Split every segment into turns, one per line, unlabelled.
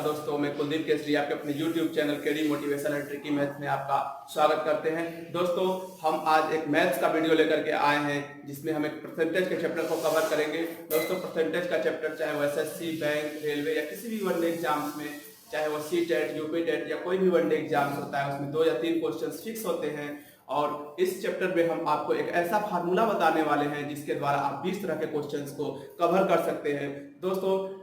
दोस्तों, मैं कुलदीप केसरी आपके अपने YouTube channel KD motivation and tricky maths में आपका स्वागत करते हैं। दोस्तों, हम आज एक मैथ्स का वीडियो लेकर के आए हैं जिसमें हम एक परसेंटेज के चैप्टर को कवर करेंगे। दोस्तों, परसेंटेज का चैप्टर चाहे वो एसएससी, बैंक, रेलवे या किसी भी वनडे एग्जाम्स में, चाहे वो सीटेट, यूपीटेट या कोई भी वनडे एग्जाम्स होता है, उसमें 2 या 3 क्वेश्चन फिक्स होते हैं। और इस चैप्टर में हम आपको एक ऐसा फार्मूला बताने वाले हैं जिसके द्वारा आप 20 तरह के क्वेश्चंस को कवर कर सकते हैं। दोस्तों,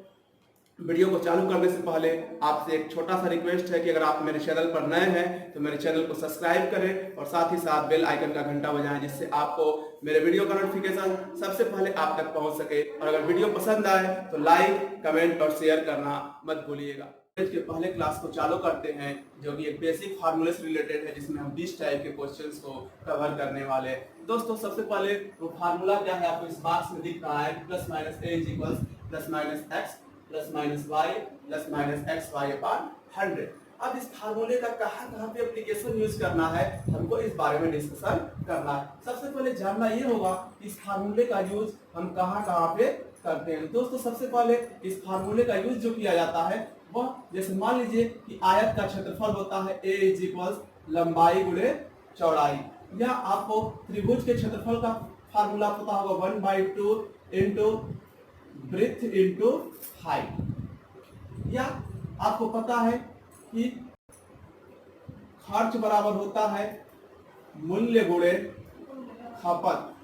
वीडियो को चालू करने से पहले आपसे एक छोटा सा रिक्वेस्ट है कि अगर आप मेरे चैनल पर नए हैं तो मेरे चैनल को सब्सक्राइब करें और साथ ही साथ बेल आइकन का घंटा बजाएं, जिससे आपको मेरे वीडियो का नोटिफिकेशन सबसे पहले आप तक पहुंच सके। और अगर वीडियो पसंद आए तो लाइक, कमेंट और शेयर करना मत भूलिएगा। के पहले क्लास को चालू करते हैं, जो कि एक बेसिक फार्मूले से रिलेटेड है, जिसमें हम 20 टाइप के क्वेश्चंस को कवर करने वाले हैं। दोस्तों, सबसे पहले वो फार्मूला क्या है आपको इस बॉक्स में दिख रहा है, plus minus A is equals plus minus x plus minus Y plus minus x Y upon 100। अब इस फार्मूले का कहाँ पे एप्लीकेशन यूज करना है, हमको इस बारे में डिस्कशन करना है। सबसे पहले जानना ये होगा इस फार्मूले का यूज हम कहाँ पे करते हैं। दोस्तों, सबसे पहले इस फार्मूले का यूज जो किया जाता है वह, जैसे मान लीजिए कि आयत का क्षेत्रफल होता है a इज इक्वल्स लंबाई गुणे चौड़ाई, या आपको त्रिभुज के क्षेत्रफल का फार्मूला पता होगा 1/2 इंटू ब्रेथ इंटू हाइट, या आपको पता है कि खर्च बराबर होता है मूल्य गुणे खपत।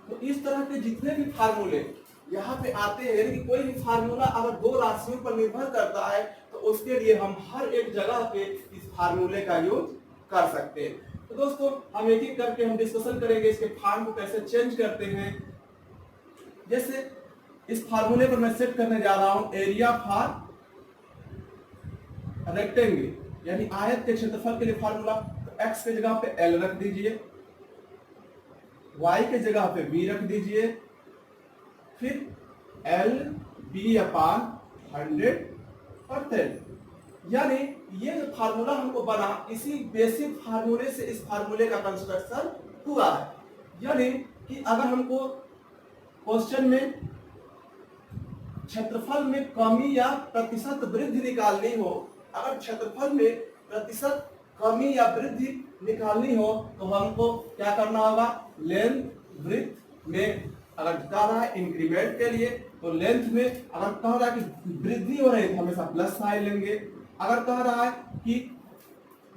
तो इस तरह के जितने भी फार्मूले यहाँ पे आते हैं, यानी कि कोई भी फार्मूला अगर 2 राशियों पर निर्भर करता है तो उसके लिए हम हर एक जगह पे इस फार्मूले का यूज कर सकते हैं। तो दोस्तों, हम एक एक करके हम डिस्कशन करेंगे इसके फॉर्म को कैसे चेंज करते हैं। जैसे इस फार्मूले पर मैं सेट करने जा रहा हूं एरिया फॉर रेक्टेंगल, यानी आयत के क्षेत्रफल के लिए फार्मूला। तो एक्स के जगह पे एल रख दीजिए, वाई के जगह पे बी रख दीजिए, फिर एल बी अपॉन 100%। यानी ये जो फार्मूला हमको बना, इसी बेसिक फार्मूले से इस फार्मूले का कंस्ट्रक्शन हुआ है। यानी कि अगर हमको क्वेश्चन में क्षेत्रफल में कमी या प्रतिशत वृद्धि निकालनी हो, अगर क्षेत्रफल में प्रतिशत कमी या वृद्धि निकालनी हो तो हमको क्या करना होगा, लेंथ ब्रेथ में अगर कह रहा है इंक्रीमेंट के लिए तो लेंथ में, अगर कह रहा है कि वृद्धि हो रही है तो हमेशा प्लस साइन लेंगे, अगर कह रहा है कि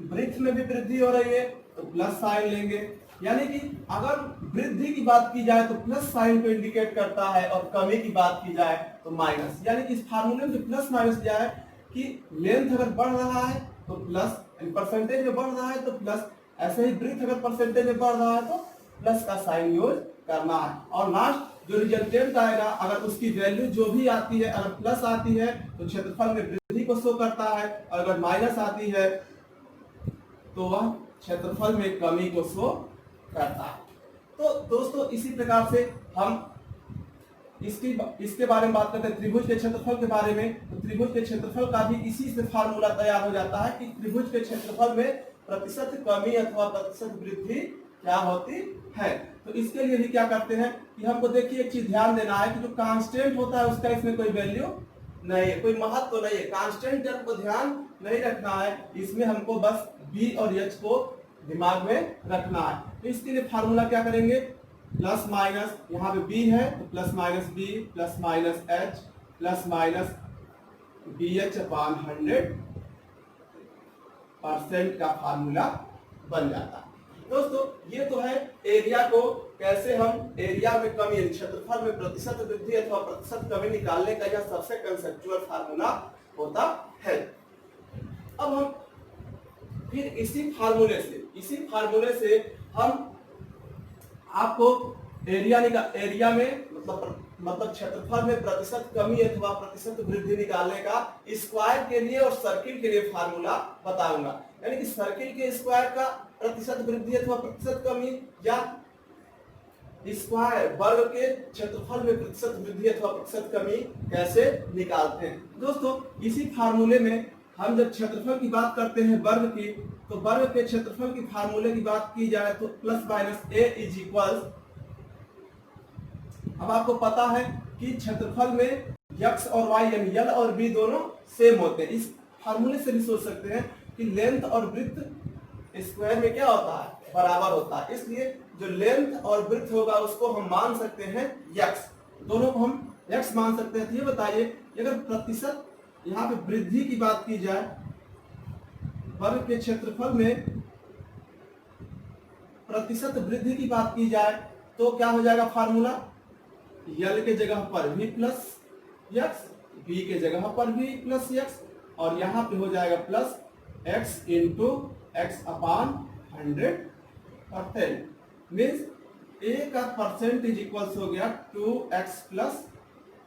ब्रेथ में भी वृद्धि हो रही है तो प्लस साइन लेंगे। यानी कि अगर वृद्धि की बात की जाए तो प्लस साइन को इंडिकेट करता है और कमी की बात की जाए तो माइनस। यानी कि इस फार्मूले में प्लस माइनस दिया है कि लेंथ अगर बढ़ रहा है तो प्लस, परसेंटेज में बढ़ रहा है तो प्लस, ऐसे ही ब्रेथ अगर परसेंटेज में बढ़ रहा है तो प्लस का साइन यूज करना है। और लास्ट जो रिजल्टेंट आएगा, अगर उसकी वैल्यू जो भी आती है, अगर प्लस आती है तो क्षेत्रफल में वृद्धि को शो करता है, और अगर माइनस आती है तो वह क्षेत्रफल में कमी को शो करता है। तो दोस्तों, इसी प्रकार से हम इसके बारे में बात करते हैं त्रिभुज के क्षेत्रफल के बारे में। तो त्रिभुज के क्षेत्रफल का भी इसी से फार्मूला तैयार हो जाता है कि त्रिभुज के क्षेत्रफल में प्रतिशत कमी अथवा प्रतिशत वृद्धि क्या होती है। तो इसके लिए भी क्या करते हैं कि हमको देखिए एक चीज ध्यान देना है कि जो कांस्टेंट होता है उसका इसमें कोई वैल्यू नहीं है, कोई महत्व तो नहीं है। कांस्टेंट जब को ध्यान नहीं रखना है, इसमें हमको बस बी और एच को दिमाग में रखना है। तो इसके लिए फार्मूला क्या करेंगे, प्लस माइनस, यहाँ पे बी है तो plus minus B plus minus H plus minus B H upon 100% का फार्मूला बन जाता है। दोस्तों, ये तो है एरिया को कैसे हम एरिया में कमी, क्षेत्रफल में प्रतिशत वृद्धि अथवा प्रतिशत कमी निकालने का यह सबसे कंसेप्चुअल फार्मूला होता है। अब हम फिर इसी फार्मूले से हम आपको एरिया में मतलब क्षेत्रफल में प्रतिशत कमी अथवा प्रतिशत वृद्धि निकालने का स्क्वायर के लिए और सर्किल के लिए फार्मूला बताऊंगा। यानी कि सर्किल के स्क्वायर का प्रतिशत वृद्धि अथवा प्रतिशत कमी, या स्क्वायर वर्ग के क्षेत्रफल में प्रतिशत वृद्धि अथवा प्रतिशत कमी कैसे निकालते हैं। दोस्तों, इसी फार्मूले में हम जब क्षेत्रफल की बात करते हैं वर्ग की, तो वर्ग के क्षेत्रफल की फार्मूले की बात की जाए तो plus minus A is equals, अब आपको पता है कि क्षेत्रफल में x और y यानी L और B दोनों सेम होते हैं। इस फार्मूले से भी सोच सकते हैं कि लेंथ और ब्रेड्थ स्क्वायर में क्या होता है, बराबर होता है। इसलिए जो लेंथ और ब्रेड्थ होगा उसको हम मान सकते हैं x, दोनों को हम x मान सकते हैं। तो ये बताइए अगर प्रतिशत यहाँ पे वृद्धि की बात की जाए, वर्ग के क्षेत्रफल में प्रतिशत वृद्धि की बात की जाए तो क्या हो जाएगा फार्मूला, यल के जगह पर v प्लस एक्स, बी के जगह पर v प्लस एक्स, और यहाँ पे हो जाएगा plus x into x upon 100%। Means a का परसेंट इज इक्वल्स हो गया 2x plus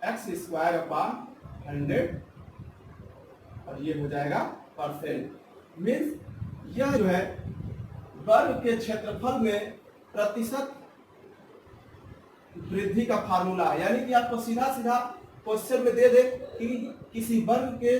x square upon 100, और ये हो जाएगा परसेंट। मीन्स यह जो है वर्ग के क्षेत्रफल में प्रतिशत वृद्धि का फार्मूला है। यानी कि आपको सीधा सीधा क्वेश्चन में दे दे कि किसी वर्ग के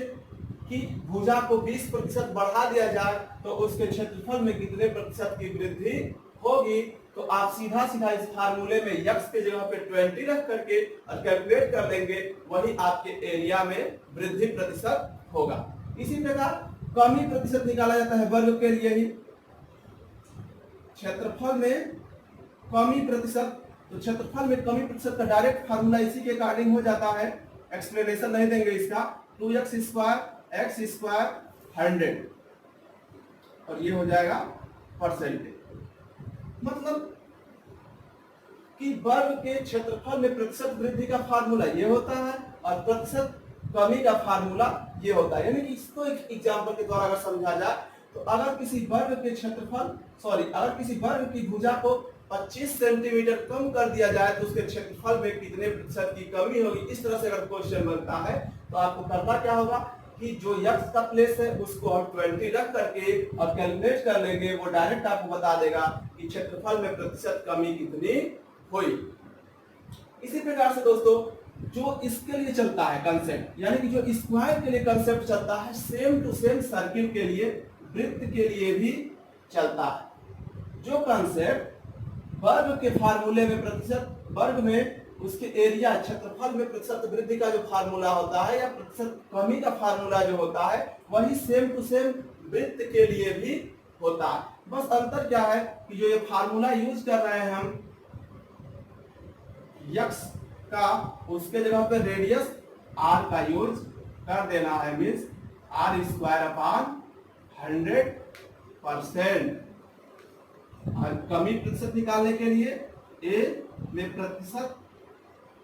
की भुजा को 20% बढ़ा दिया जाए तो उसके क्षेत्रफल में कितने प्रतिशत की वृद्धि होगी, तो आप सीधा सीधा इस फार्मूले में x के जगह पे 20 रख करके और कैलकुलेट कर लेंगे, वही आपके एरिया में वृद्धि प्रतिशत होगा। इसी प्रकार कमी प्रतिशत निकाला जाता है वर्ग के लिए ही। क्षेत्रफल में कमी प्रतिशत, तो क्षेत्रफल में कमी प्रतिशत का डायरेक्ट फार्मूला इसी के अकॉर्डिंग हो जाता है, एक्सप्लेनेशन नहीं देंगे इसका। 2x स्क्वायर एक्स स्क्वायर 100, और ये हो जाएगा परसेंटेज। मतलब कि वर्ग के क्षेत्रफल में प्रतिशत वृद्धि का फार्मूला ये होता है और प्रतिशत कमी का फार्मूला ये होता है। यानी कि इसको एक एग्जांपल के द्वारा अगर समझा जाए तो अगर किसी वर्ग के अगर किसी वर्ग की भुजा को 25 सेंटीमीटर कम कर दिया जाए तो उसके क्षेत्रफल में कितने प्रतिशत की कमी होगी, इस तरह से अगर क्वेश्चन बनता है तो आपको करना क्या होगा कि जो x का प्लेस है उसको हम 20 रख करके और कैलकुलेट कर लेंगे, वो डायरेक्ट आपको बता देगा कि क्षेत्रफल में प्रतिशत कमी कितनी हुई। इसी प्रकार से दोस्तों जो इसके लिए चलता है कंसेप्ट, यानी कि जो स्क्वायर के लिए कंसेप्ट चलता है, सेम टू सेम सर्किल के लिए, वृत्त के लिए भी चलता है। जो कंसेप्ट वर्ग के फार्मूले में प्रतिशत, वर्ग में उसके एरिया क्षेत्रफल में प्रतिशत वृद्धि का जो फार्मूला होता है या प्रतिशत कमी का फार्मूला जो होता है, वही सेम टू सेम वृत्त के लिए भी होता है। बस अंतर क्या है कि जो ये फार्मूला यूज कर रहे हैं हम x का, उसके जगह पे रेडियस r का यूज कर देना है। Means r square upon 100%। और कमी प्रतिशत निकालने के लिए, a में प्रतिशत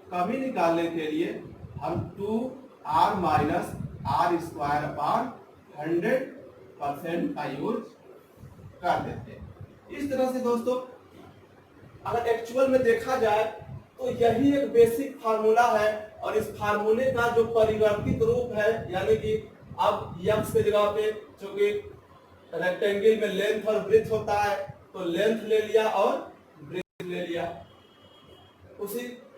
कमी निकालने के लिए हम 2r minus r square upon 100% का यूज कर देते हैं। इस तरह से दोस्तों अगर एक्चुअल में देखा जाए तो यही एक बेसिक फार्मूला है, और इस फार्मूले का जो परिवर्तित रूप है, यानी कि अब x के जगह पे चूंकि रेक्टेंगल में लेंथ और ब्रेड्थ होता है तो लेंथ ले लिया और ब्रेड्थ ले लिया,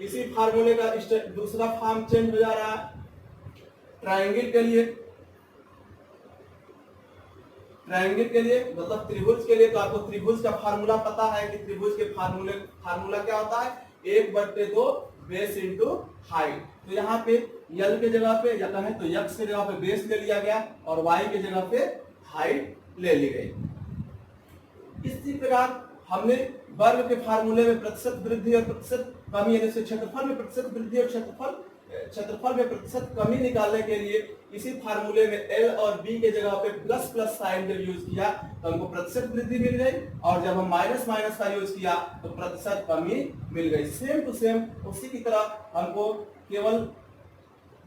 इसी फार्मूले का दूसरा फॉर्म चेंज हो जा रहा है। ट्रायंगल के लिए मतलब त्रिभुज के लिए, तो आपको त्रिभुज का फार्मूला पता है कि त्रिभुज के फार्मूला क्या होता है, 1/2 बेस इंटू हाइट। तो यहाँ पे यल के जगह पे या कहें तो x के जगह पे बेस ले लिया गया और y के जगह पे हाइट ले ली गई। इसी प्रकार हमने वर्ग के फार्मूले में प्रतिशत वृद्धि और प्रतिशत कमी, यानी क्षेत्रफल में प्रतिशत वृद्धि और क्षेत्रफल में प्रतिशत कमी निकालने के लिए इसी फार्मूले में L और B के जगह पे प्लस प्लस साइन जब यूज किया तो हमको प्रतिशत वृद्धि मिल गई, और जब हम माइनस माइनस का यूज किया तो प्रतिशत कमी मिल गई। सेम टू सेम उसी की तरह हमको केवल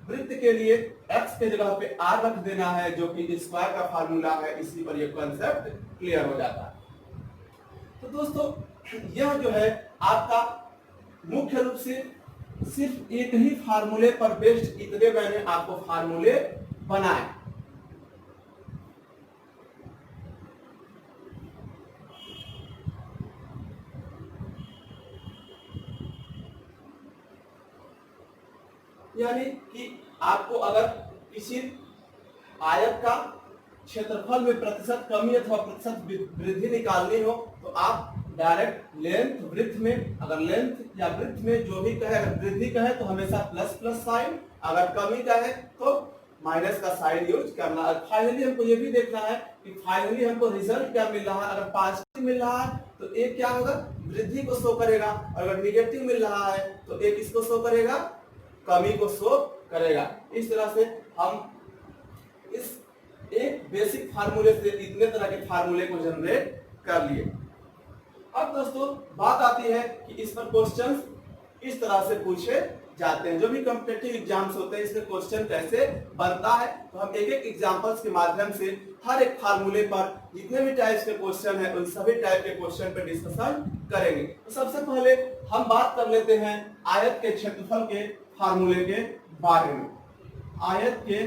वृत्त के लिए x के जगह पे r रख देना है, जो कि स्क्वायर का फार्मूला है। इसी पर यह कॉन्सेप्ट क्लियर हो जाता है। तो दोस्तों यह जो है आपका मुख्य रूप से सिर्फ एक ही फार्मूले पर बेस्ड इतने मैंने आपको फार्मूले बनाए। यानी कि आपको अगर किसी आयत का क्षेत्रफल में प्रतिशत कमी अथवा प्रतिशत वृद्धि निकालनी हो तो आप डायरेक्ट लेंथ वृत्त में, अगर लेंथ या वृत्त में जो भी कहे, अगर वृद्धि कहे तो हमेशा प्लस प्लस साइन, अगर कमी कहे तो माइनस का साइन यूज करना है। फाइनली हमको ये भी देखना है कि फाइनली हमको रिजल्ट क्या मिल रहा है। अगर पॉजिटिव मिल रहा है तो एक क्या होगा, वृद्धि को शो करेगा, और अगर निगेटिव मिल रहा है तो एक इसको शो करेगा, कमी को शो करेगा। इस तरह से हम इस एक बेसिक फार्मूले से इतने तरह के फार्मूले को जनरेट कर लिए। अब दोस्तों बात आती है कि इस पर क्वेश्चंस इस तरह से पूछे जाते हैं। जो भी कॉम्पिटिटिव एग्जाम्स होते हैं इसमें क्वेश्चन कैसे बनता है, तो हम एक एक एग्जांपल्स के माध्यम से हर एक फार्मूले पर जितने भी टाइप्स के क्वेश्चन है उन सभी टाइप के क्वेश्चन पर डिस्कशन करेंगे। तो सबसे पहले हम बात कर लेते हैं आयत के क्षेत्रफल के फार्मूले के बारे में। आयत के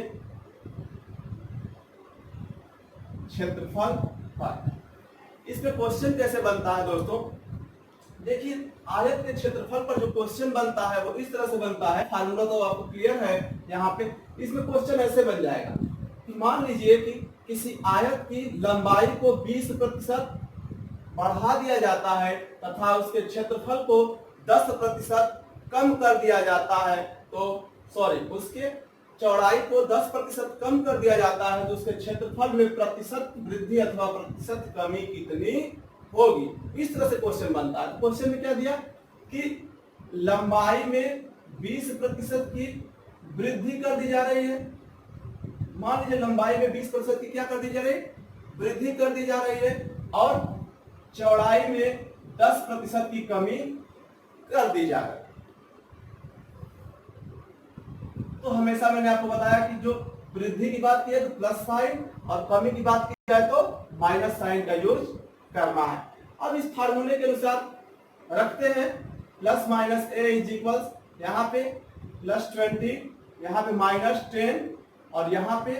क्षेत्रफल पर इसमें क्वेश्चन कैसे बनता है दोस्तों, देखिए आयत के क्षेत्रफल पर जो क्वेश्चन बनता है वो इस तरह से बनता है। फार्मूला तो आपको क्लियर है यहाँ पे। इसमें क्वेश्चन ऐसे बन जाएगा कि मान लीजिए कि किसी आयत की लंबाई को 20% बढ़ा दिया जाता है तथा उसके क्षेत्रफल को 10% कम कर दिया जाता है, तो सॉरी उसके चौड़ाई को 10% कम कर दिया जाता है, तो उसके क्षेत्रफल में प्रतिशत वृद्धि अथवा प्रतिशत कमी कितनी होगी। इस तरह से क्वेश्चन बनता है। क्वेश्चन में क्या दिया कि लंबाई में 20% की वृद्धि कर दी जा रही है। मान लीजिए लंबाई में 20% की क्या कर दी जा रही है, वृद्धि कर दी जा रही है, और चौड़ाई में 10% की कमी कर दी जा रही है। तो हमेशा मैंने आपको बताया कि जो वृद्धि की बात की है तो प्लस साइन, और कमी की बात की जाए तो माइनस साइन का यूज करना है। अब इस फार्मूले के अनुसार रखते हैं plus minus A is equals, यहाँ पे प्लस 20, यहाँ पे माइनस 10, और यहाँ पे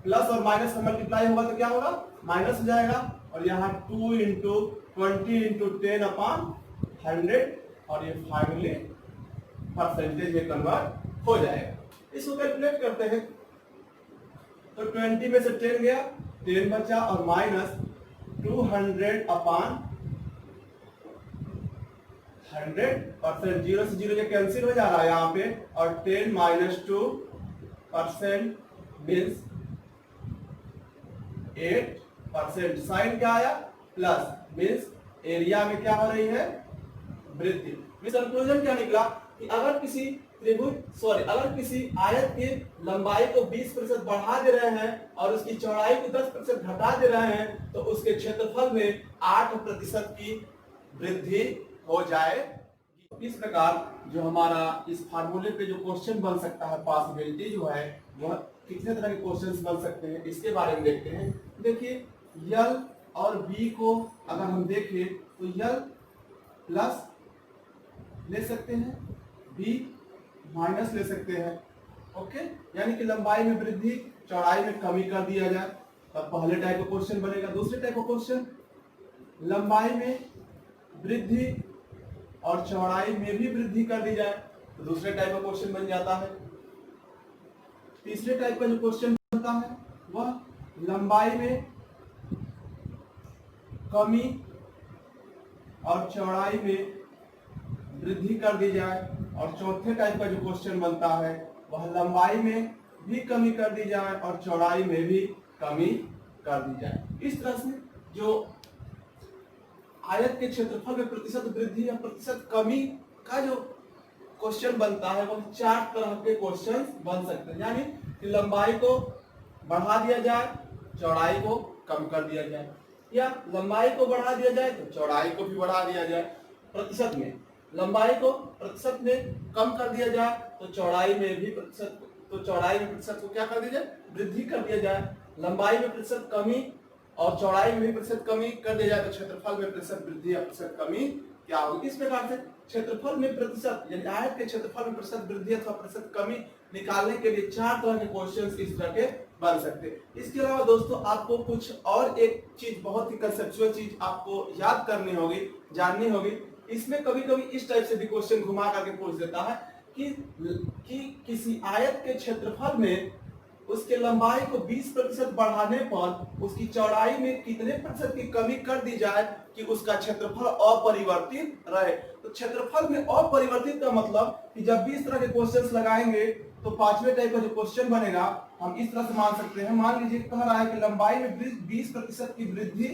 प्लस और माइनस का मल्टीप्लाई होगा तो क्या होगा, माइनस हो जाएगा, और यहाँ 2 इंटू 20 इंटू 10/100, और ये फाइनली परसेंटेज में कन्वर्ट हो जाएगा। इसको कैलकुलेट करते हैं तो 20 में से 10 गया, 10 बचा, और माइनस 200/100, 0 से 0 ये कैंसिल हो जा रहा है यहाँ पे, और 10 माइनस 2% मीन्स 8%। साइन क्या आया, प्लस, मीन्स एरिया में क्या हो रही है, वृद्धि। कंक्लूजन क्या निकला कि अगर किसी आयत की लंबाई को 20% बढ़ा दे रहे हैं और उसकी चौड़ाई को 10% घटा दे रहे हैं तो उसके क्षेत्रफल में 8% की वृद्धि हो जाए। इस प्रकार जो हमारा इस फार्मूले पे जो क्वेश्चन बन सकता है, पॉसिबिलिटी जो है वह कितने तरह के क्वेश्चंस बन सकते हैं इसके बारे में देखते हैं। देखिए यल और बी को अगर हम देखें तो यल प्लस ले सकते हैं, बी माइनस ले सकते हैं। ओके, यानी कि लंबाई में वृद्धि, चौड़ाई में कमी कर दिया जाए, तब पहले टाइप का क्वेश्चन बनेगा। दूसरे टाइप का क्वेश्चन लंबाई में वृद्धि और चौड़ाई में भी वृद्धि कर दी जाए तो दूसरे टाइप का क्वेश्चन बन जाता है। तीसरे टाइप का जो क्वेश्चन बनता है वह लंबाई में कमी और चौड़ाई में वृद्धि कर दी जाए, और चौथे टाइप का जो क्वेश्चन बनता है वह लंबाई में भी कमी कर दी जाए और चौड़ाई में भी कमी कर दी जाए। इस तरह से जो आयत के क्षेत्रफल में प्रतिशत वृद्धि या प्रतिशत कमी का जो क्वेश्चन बनता है वह 4 तरह के क्वेश्चन बन सकते हैं। यानी कि लंबाई को बढ़ा दिया जाए, चौड़ाई को कम कर दिया जाए, या लंबाई को बढ़ा दिया जाए तो चौड़ाई को भी बढ़ा दिया जाए। प्रतिशत में लंबाई को प्रतिशत में कम कर दिया जाए तो चौड़ाई में प्रतिशत को क्या कर दिया जाए, वृद्धि कर दिया जाए। लंबाई में प्रतिशत कमी और चौड़ाई में भी प्रतिशत कमी कर दिया जाए तो क्षेत्रफल में प्रतिशत वृद्धि या प्रतिशत कमी क्या होगी। इस प्रकार से क्षेत्रफल में प्रतिशत यानी आयत के क्षेत्रफल में प्रतिशत वृद्धि अथवा प्रतिशत कमी निकालने के लिए 4 तरह के क्वेश्चंस इस तरह के बन सकते हैं। इसके अलावा दोस्तों आपको कुछ और एक चीज, बहुत ही कंसेप्चुअल चीज आपको याद करनी होगी, जाननी होगी। इसमें कभी कभी इस टाइप से भी क्वेश्चन घुमा करके पूछ देता है कि किसी आयत के क्षेत्रफल में उसके लंबाई को 20% बढ़ाने पर उसकी चौड़ाई में कितने प्रतिशत की कमी कर दी जाए कि उसका क्षेत्रफल अपरिवर्तित रहे। तो क्षेत्रफल में अपरिवर्तित का मतलब कि जब भी इस तरह के क्वेश्चंस लगाएंगे तो पांचवें टाइप का जो क्वेश्चन बनेगा हम इस तरह से मान सकते हैं। मान लीजिए कह रहा है कि लंबाई में 20% की वृद्धि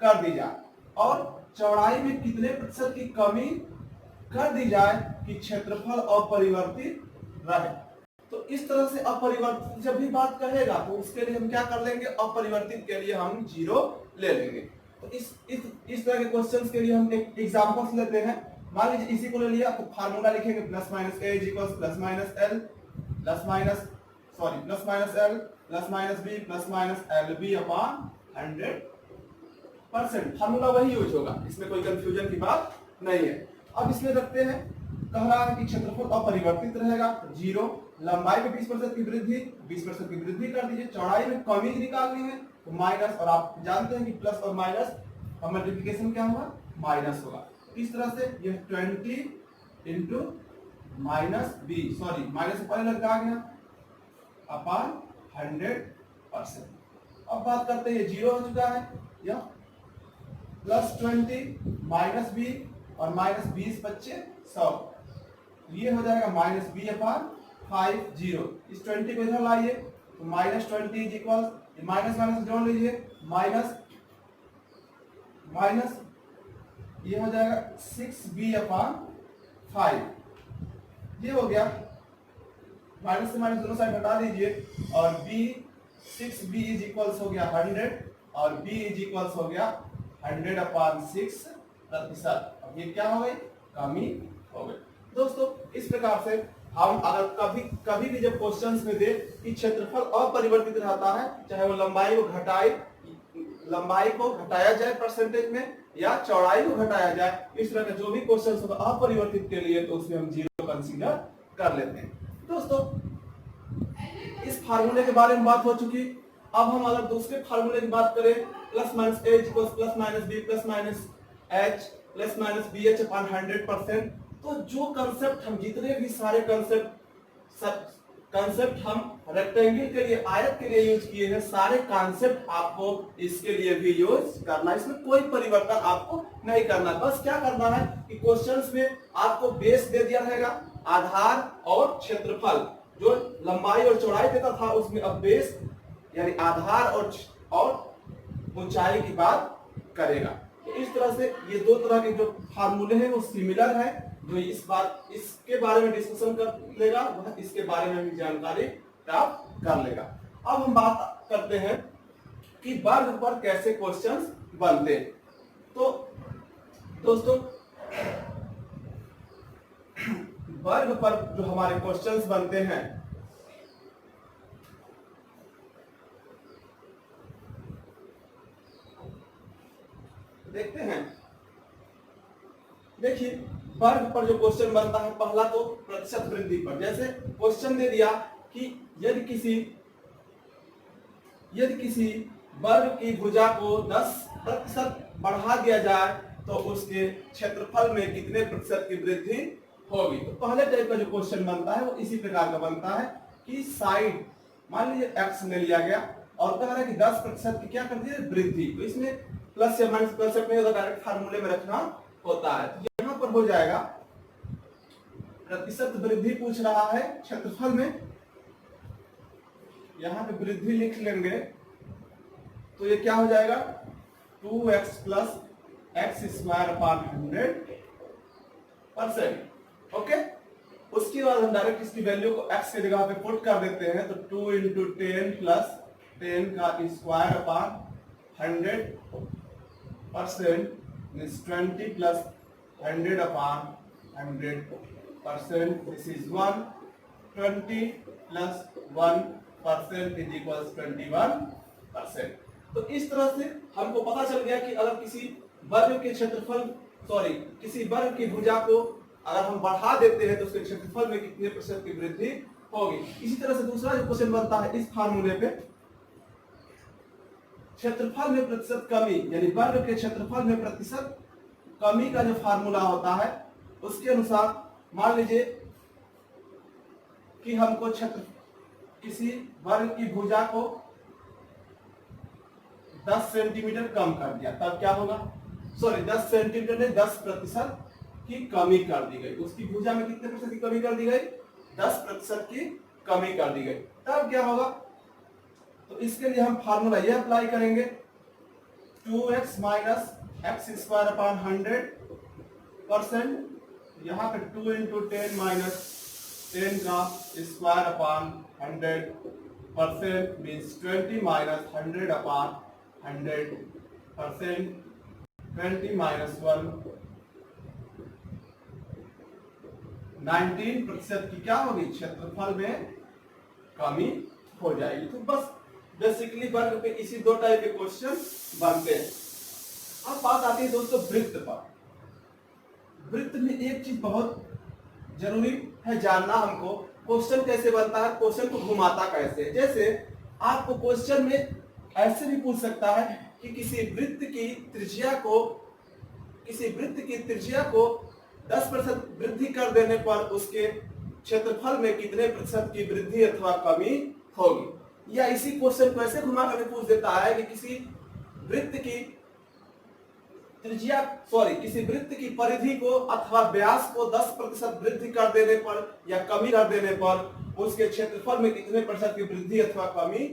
कर दी जाए और चौड़ाई में कितने प्रतिशत की कमी कर दी जाए कि क्षेत्रफल अपरिवर्तित रहे। तो इस तरह से अपरिवर्तित जब भी बात कहेगा तो उसके लिए हम क्या कर लेंगे, अपरिवर्तित के लिए हम 0 ले लेंगे। तो इस तरह के क्वेश्चंस के लिए हम एक एग्जांपल्स लेते हैं। मान लीजिए इसी को ले लिया तो फार्मूला लिखेंगे plus minus A equals plus minus L plus minus L plus minus B plus minus L B upon 100%। Formula वही यूज होगा, इसमें कोई कंफ्यूजन की बात नहीं है। अब इसमें रखते हैं, कह रहा है कि क्षेत्रफल अपरिवर्तित रहेगा 0, लंबाई में 20% की वृद्धि, 20% की वृद्धि कर दीजिए, चौड़ाई में कमी निकालनी है तो माइनस, और आप जानते हैं कि प्लस और माइनस का मल्टीप्लिकेशन क्या होगा, माइनस होगा। इस तरह से यह 20 into minus B, sorry minus पहले लगा गया अपॉन 100%। अब बात करते हैं 0 हो चुका है, यह प्लस 20 माइनस बी और माइनस 20 बच्चे 100, ये हो जाएगा माइनस बी अपॉन 50। इस 20 को इधर लाइए तो minus 20 is equal, minus minus जोड़ लीजिए, माइनस माइनस ये हो जाएगा 6b अपॉन 5, ये हो गया। माइनस से माइनस दोनों साइड हटा दीजिए और b 6b इज इक्वल्स हो गया 100 और b इज इक्वल्स हो गया 100 अपॉन 6%। अब ये क्या हो गई, कमी हो गई। दोस्तों इस प्रकार से हम अगर कभी भी जब क्वेश्चंस में दे कि क्षेत्रफल अपरिवर्तित रहता है, चाहे वो लंबाई को घटाया जाए परसेंटेज में या चौड़ाई को घटाया जाए, इस तरह का जो भी क्वेश्चन होगा अपरिवर्तित के लिए तो उसमें हम 0 कंसीडर कर लेते हैं। दोस्तों इस फार्मूले के बारे में बात हो चुकी। अब हम अगर दूसरे फार्मूले की बात करें, plus minus A equals plus minus B plus minus H plus minus B H upon 100%। तो जो कंसेप्ट हम जितने भी सारे कंसेप्ट हम रेक्टेंगल के लिए, आयत के लिए यूज किए हैं, सारे कंसेप्ट आपको इसके लिए भी यूज करना है। इसमें कोई परिवर्तन आपको नहीं करना, बस क्या करना है कि क्वेश्चंस में आपको बेस दे दिया रहेगा, आधार और क्षेत्रफल, जो लंबाई और चौड़ाई देता था उसमें अब बेस यानी आधार और ऊंचाई की बात करेगा। तो इस तरह से ये दो तरह के जो फार्मूले हैं वो सिमिलर है। जो इसके बारे में डिस्कशन कर लेगा वह इसके बारे में भी जानकारी प्राप्त कर लेगा। अब हम बात करते हैं कि वर्ग पर कैसे क्वेश्चंस बनते हैं। तो दोस्तों वर्ग पर जो हमारे क्वेश्चंस बनते हैं, देखते हैं। देखिए वर्ग पर जो क्वेश्चन बनता है, पहला तो प्रतिशत वृद्धि पर। जैसे क्वेश्चन दे दिया कि यदि किसी वर्ग की भुजा को 10% बढ़ा दिया जाए तो उसके क्षेत्रफल में कितने प्रतिशत की वृद्धि होगी। तो पहले टाइप का जो क्वेश्चन बनता है वो इसी प्रकार का बनता है कि साइड मान लीजिए x ले लिया गया और कह रहा है कि 10% की क्या कर दी वृद्धि। तो इसमें प्लस या माइनस कंसेप्ट नहीं होता, डायरेक्ट फार्मूले में रखना होता है। तो यहाँ पर हो जाएगा प्रतिशत वृद्धि पूछ रहा है क्षेत्रफल में, यहाँ पे वृद्धि लिख लेंगे तो ये क्या हो जाएगा 2x plus x square upon 100%। Okay, उसके बाद हम डायरेक्ट इसकी वैल्यू को x के जगह पे पुट कर देते हैं तो 2 इंटू 10 प्लस 10 का square upon 100% means 20 plus 100 upon 100%. This is 1. 20 plus 1% is equals 21%. तो इस तरह से हमको पता चल गया कि अगर किसी वर्ग के किसी वर्ग की भुजा को अगर हम बढ़ा देते हैं तो उसके क्षेत्रफल में कितने प्रतिशत की वृद्धि होगी। इसी तरह से दूसरा जो क्वेश्चन बनता है इस फार्मूले पे, क्षेत्रफल में प्रतिशत कमी यानी वर्ग के क्षेत्रफल में प्रतिशत कमी का जो फार्मूला होता है उसके अनुसार मान लीजिए कि हमको किसी वर्ग की भुजा को 10 सेंटीमीटर कम कर दिया, तब क्या होगा, 10 सेंटीमीटर ने 10% की कमी कर दी गई। उसकी भुजा में कितने प्रतिशत की कमी कर दी गई, 10% की कमी कर दी गई। तब क्या होगा, तो इसके लिए हम फार्मूला ये अप्लाई करेंगे 2x minus x square upon 100%, यहाँ पे 2 इंटू 10 माइनस 10 का square upon 100% means 20 minus 100 upon 100%, 20 minus 1 19% की क्या होगी, क्षेत्रफल में कमी हो जाएगी। तो बस बेसिकली वर्ग पे इसी दो टाइप के क्वेश्चन बनते हैं। अब बात आती है दोस्तों वृत्त पर। वृत्त में एक चीज बहुत जरूरी है जानना हमको, क्वेश्चन कैसे बनता है, क्वेश्चन को घुमाता कैसे। जैसे आपको क्वेश्चन में ऐसे भी पूछ सकता है कि किसी वृत्त की त्रिज्या को 10% वृद्धि कर देने पर उसके क्षेत्रफल में कितने प्रतिशत की वृद्धि अथवा कमी होगी। या इसी क्वेश्चन को ऐसे घुमा कर पूछ देता है कि किसी वृत्त की परिधि को अथवा व्यास को 10% वृद्धि कर देने पर या कमी कर देने पर उसके क्षेत्रफल में कितने प्रतिशत की वृद्धि अथवा कमी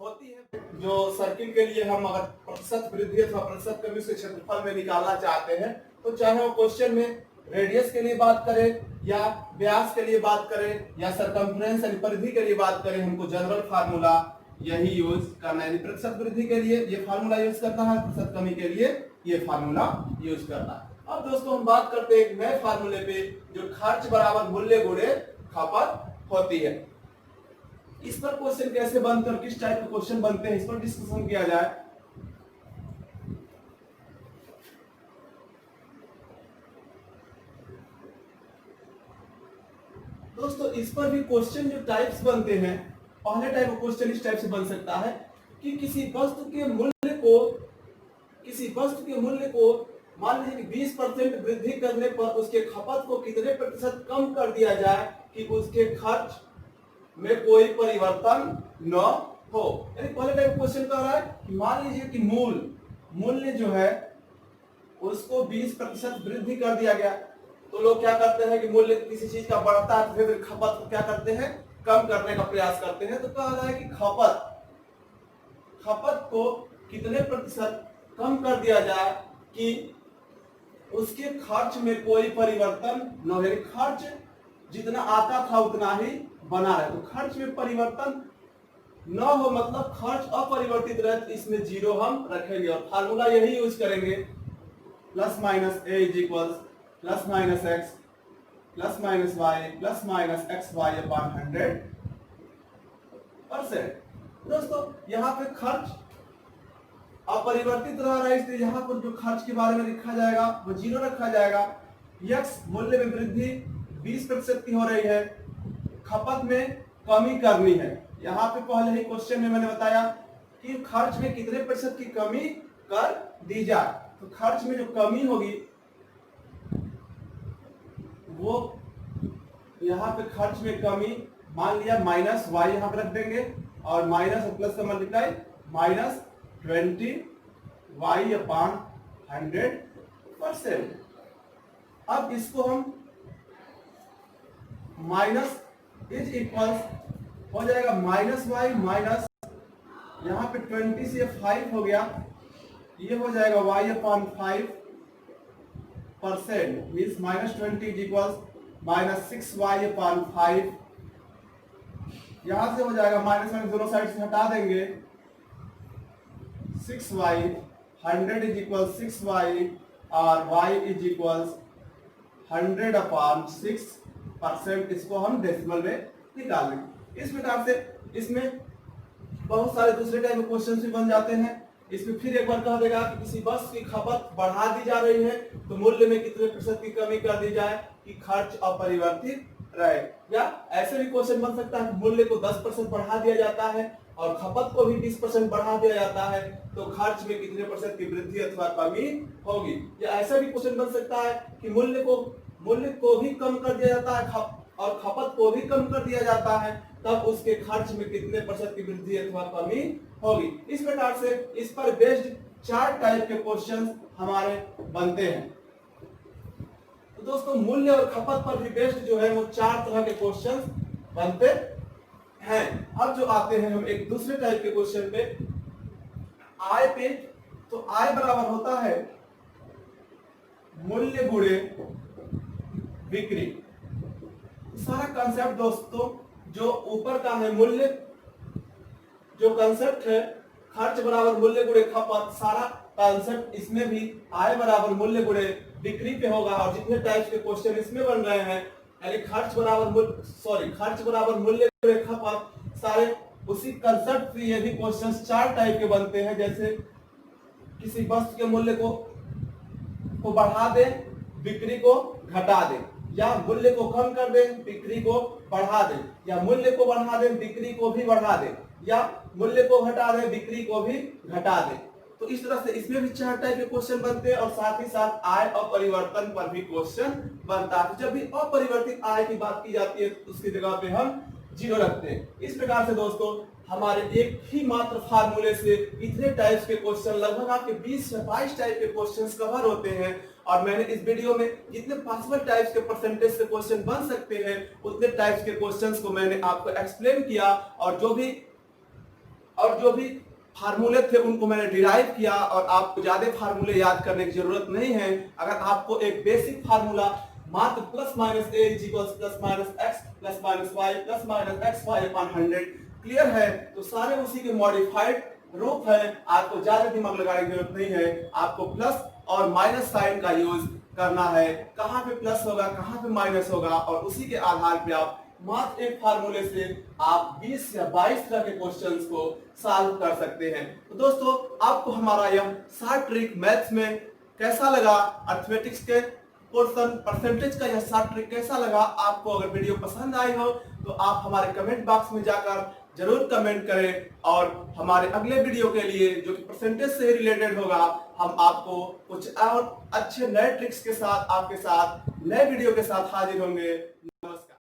होती है। जो सर्किल के लिए हम अगर प्रतिशत वृद्धि अथवा प्रतिशत कमी उसके क्षेत्रफल में निकालना चाहते हैं, तो चाहे वो क्वेश्चन में रेडियस के लिए बात करें या व्यास के लिए बात करें या सरकमफ्रेंस यानी परिधि के लिए बात करें, हमको जनरल फार्मूला यही यूज करना है। प्रतिशत वृद्धि के लिए ये फार्मूला यूज करना है, प्रतिशत कमी के लिए ये फार्मूला यूज करना है। अब दोस्तों हम बात करते हैं एक नए फार्मूले पे, जो खर्च बराबर मूल्य गुणे खपत होती है। इस पर क्वेश्चन कैसे बनते हैं और किस टाइप के क्वेश्चन बनते हैं, इस पर डिस्कशन किया जाए। दोस्तों इस पर भी क्वेश्चन जो टाइप्स बनते हैं, पहले टाइप का क्वेश्चन इस टाइप से बन सकता है कि किसी वस्तु के मूल्य को मान लीजिए कि 20% वृद्धि करने पर उसके खपत को कितने प्रतिशत कम कर दिया जाए कि उसके खर्च में कोई परिवर्तन न हो। यानी पहले टाइप क्वेश्चन कह रहा है कि मान लीजिए कि मूल्य जो है उसको 20% वृद्धि कर दिया गया, तो लोग क्या करते हैं कि मूल्य किसी चीज का बढ़ता है तो फिर खपत को क्या करते हैं, कम करने का प्रयास करते हैं। तो कह रहा है कि खपत को कितने प्रतिशत कम कर दिया जाए कि उसके खर्च में कोई परिवर्तन न हो, यानी खर्च जितना आता था उतना ही बना रहे। तो खर्च में परिवर्तन न हो मतलब खर्च अपरिवर्तित रहे, तो इसमें जीरो हम रखेंगे और फार्मूला यही यूज करेंगे, plus minus A is equals plus minus x plus minus Y plus minus x Y upon 100%। दोस्तों यहाँ पे खर्च अपरिवर्तित रह रहा है, इसलिए यहाँ पर जो खर्च के बारे में लिखा जाएगा वो जीरो रखा जाएगा। यक्स मूल्य में वृद्धि 20% की हो रही है, खपत में कमी करनी है। यहाँ पे पहले ही क्वेश्चन में मैंने बताया कि खर्च में कितने प्रतिशत की कमी कर दी जाए। तो खर्च में जो कमी होगी वो यहाँ पे खर्च में कमी मान लिया माइनस वाई यहाँ पे रख देंगे और माइनस और प्लस का मल्टीप्लाई माइनस 20 वाई अपॉन 100%। अब इसको हम माइनस इज इक्वल्स हो जाएगा माइनस वाई माइनस यहाँ पे 20 से 5 हो गया, ये हो जाएगा y upon 5% means minus 20 is equals minus 6y upon 5। यहां से हो जाएगा माइनस माइनस दोनों साइड से हटा देंगे, 6y 100 इज इक्वल 6y और y इज इक्वल्स 100 अपॉन 6%। इसको हम डेसिमल में निकाल लेंगे। इस प्रकार से इसमें बहुत सारे दूसरे टाइप के क्वेश्चन भी बन जाते हैं। इसमें फिर एक बार कह देगा कि किसी वस्तु की खपत बढ़ा दी जा रही है तो मूल्य में कितने प्रतिशत की कमी कर दी जाए कि खर्च अपरिवर्तित रहे। या ऐसे भी क्वेश्चन बन सकता है मूल्य को 10% बढ़ा दिया जाता है और खपत को भी 20% बढ़ा दिया जाता है तो खर्च में कितने प्रतिशत की वृद्धि अथवा कमी होगी। या ऐसा भी क्वेश्चन बन सकता है कि मूल्य को भी कम कर दिया जाता है और खपत को भी कम कर दिया जाता है, तब उसके खर्च में कितने प्रतिशत की वृद्धि अथवा कमी होगी। इस प्रकार से इस पर बेस्ड 4 टाइप के क्वेश्चंस हमारे बनते हैं। तो दोस्तों मूल्य और खपत पर भी बेस्ड जो है वो 4 तरह के क्वेश्चंस बनते हैं। अब जो आते हैं हम एक दूसरे टाइप के क्वेश्चन पे, आय पे। तो आय बराबर होता है मूल्य गुणे बिक्री। सारा कंसेप्ट दोस्तों जो ऊपर का है, मूल्य जो कंसेप्ट है, खर्च बराबर मूल्य गुणे खपत, सारा कंसेप्ट इसमें भी आय बराबर मूल्य गुणे बिक्री पे होगा। और जितने टाइप्स के क्वेश्चन इसमें बन रहे हैं, यानी खर्च बराबर मूल्य गुणे खपत, सारे उसी कंसेप्ट से ये भी क्वेश्चंस 4 टाइप के बनते हैं। जैसे किसी वस्तु के मूल्य को बढ़ा दें, बिक्री को घटा दें, या मूल्य को कम कर दें, बिक्री को बढ़ा दें, या मूल्य को बढ़ा दें, बिक्री को भी बढ़ा दें, या मूल्य को घटा दें, बिक्री को भी घटा दें। तो इस तरह से इसमें भी 4 टाइप के क्वेश्चन बनते हैं। और साथ ही साथ आय अपरिवर्तन पर भी क्वेश्चन बनता है। जब भी अपरिवर्तित आय की बात की जाती है तो उसकी जगह पे हम 0 रखते हैं। इस प्रकार से दोस्तों हमारे एक ही मात्र फार्मूले से इतने टाइप्स के क्वेश्चन, लगभग आपके 20 से 22 टाइप के क्वेश्चंस कवर होते हैं। और मैंने इस वीडियो में जितने पॉसिबल टाइप्स के परसेंटेज से क्वेश्चन बन सकते हैं उतने टाइप्स के क्वेश्चंस को मैंने आपको एक्सप्लेन किया। और जो भी फार्मूले थे उनको मैंने डिराइव किया। और आपको ज्यादा फार्मूले याद करने की जरूरत नहीं है। अगर आपको एक बेसिक फार्मूला मात्र plus minus A equals plus minus x plus minus Y plus minus x Y upon 100 clear है, तो सारे उसी के मॉडिफाइड रूप है। आपको ज्यादा दिमाग लगाने की जरूरत नहीं है। आपको प्लस और माइनस साइन का यूज करना है, कहां पे प्लस होगा कहां पे माइनस होगा, और उसी के आधार पे आप मात्र एक फार्मूले से आप 20 या 22 तरह के क्वेश्चंस को सॉल्व कर सकते हैं। तो दोस्तों आपको हमारा यह शॉर्ट ट्रिक मैथ्स में कैसा लगा, अर्थमेटिक्स के पोर्शन परसेंटेज का यह शॉर्ट ट्रिक कैसा लगा, आपको अगर वीडियो पसंद आई हो तो आप हमारे कमेंट बॉक्स में जाकर जरूर कमेंट करें। और हमारे अगले वीडियो के लिए जो कि परसेंटेज से रिलेटेड होगा, हम आपको कुछ और अच्छे नए ट्रिक्स के साथ आपके साथ नए वीडियो के साथ हाजिर होंगे। नमस्कार।